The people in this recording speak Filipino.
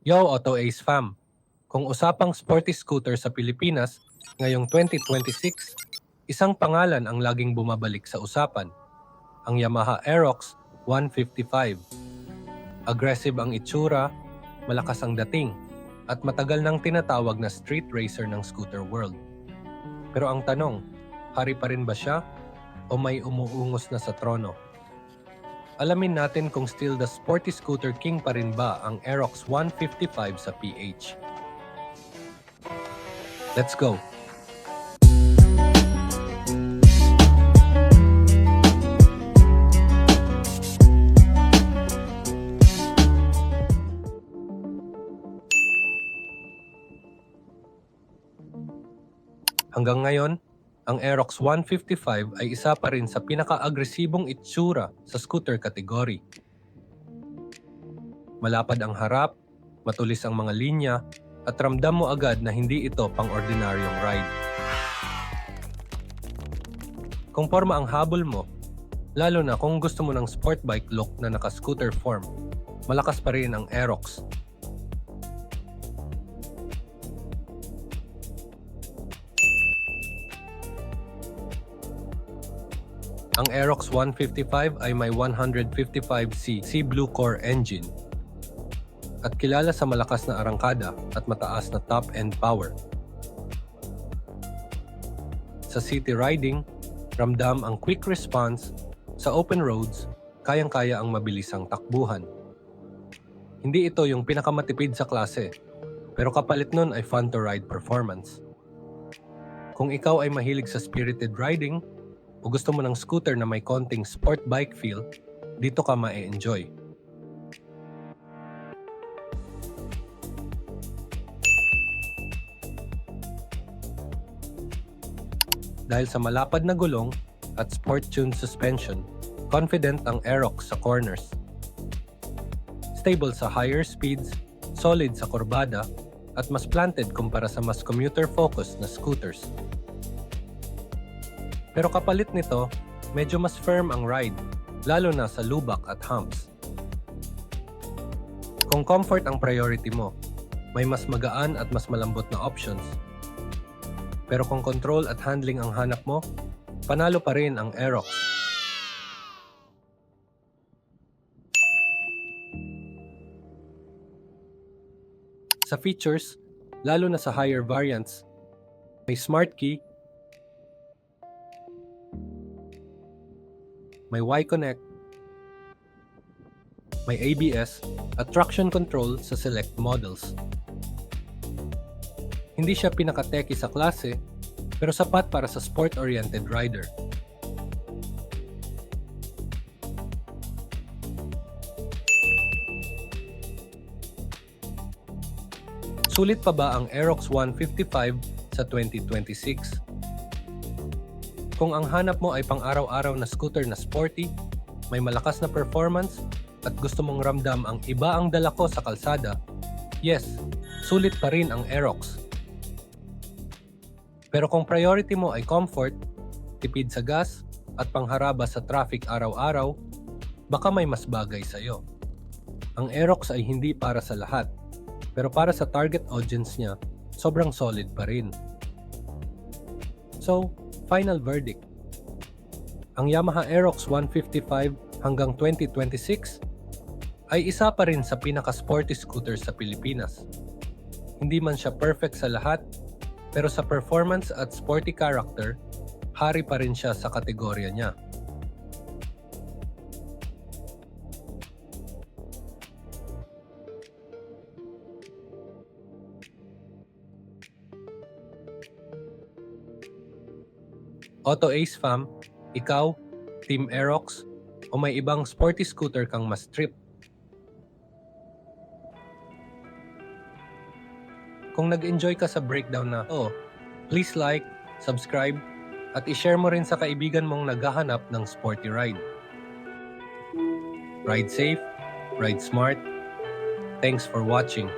Yo, Auto Ace fam! Kung usapang sporty scooter sa Pilipinas, ngayong 2026, isang pangalan ang laging bumabalik sa usapan, ang Yamaha Aerox 155. Aggressive ang itsura, malakas ang dating, at matagal nang tinatawag na street racer ng scooter world. Pero ang tanong, hari pa rin ba siya o may umuungos na sa trono? Alamin natin kung still the sporty scooter king pa rin ba ang Aerox 155 sa PH. Let's go! Hanggang ngayon, ang Aerox 155 ay isa pa rin sa pinaka-agresibong itsura sa scooter category. Malapad ang harap, matulis ang mga linya, at ramdam mo agad na hindi ito pang-ordinaryong ride. Kung forma ang habol mo, lalo na kung gusto mo ng sport bike look na naka-scooter form, malakas pa rin ang Aerox. Ang Aerox 155 ay may 155cc Blue Core engine at kilala sa malakas na arangkada at mataas na top-end power. Sa city riding, ramdam ang quick response. Sa open roads, kayang-kaya ang mabilisang takbuhan. Hindi ito yung pinakamatipid sa klase, pero kapalit nun ay fun to ride performance. Kung ikaw ay mahilig sa spirited riding, o gusto mo ng scooter na may konting sport bike feel, dito ka ma-enjoy. Dahil sa malapad na gulong at sport-tuned suspension, confident ang Aerox sa corners. Stable sa higher speeds, solid sa kurbada, at mas planted kumpara sa mas commuter-focused na scooters. Pero kapalit nito, medyo mas firm ang ride, lalo na sa lubak at humps. Kung comfort ang priority mo, may mas magaan at mas malambot na options. Pero kung control at handling ang hanap mo, panalo pa rin ang Aerox. Sa features, lalo na sa higher variants, may smart key, may Y-Connect, may ABS at traction control sa select models. Hindi siya pinaka-techy sa klase, pero sapat para sa sport-oriented rider. Sulit pa ba ang Aerox 155 sa 2026? Kung ang hanap mo ay pang-araw-araw na scooter na sporty, may malakas na performance, at gusto mong ramdam ang iba ang dala ko sa kalsada, yes, sulit pa rin ang Aerox. Pero kung priority mo ay comfort, tipid sa gas, at pangharaba sa traffic araw-araw, baka may mas bagay sa'yo. Ang Aerox ay hindi para sa lahat, pero para sa target audience niya, sobrang solid pa rin. So, final verdict. Ang Yamaha Aerox 155 hanggang 2026 ay isa pa rin sa pinaka-sporty scooter sa Pilipinas. Hindi man siya perfect sa lahat, pero sa performance at sporty character, hari pa rin siya sa kategorya niya. Auto Ace fam, ikaw, Team Aerox, o may ibang sporty scooter kang mas trip? Kung nag-enjoy ka sa breakdown na to, please like, subscribe, at i-share mo rin sa kaibigan mong naghahanap ng sporty ride. Ride safe, ride smart. Thanks for watching.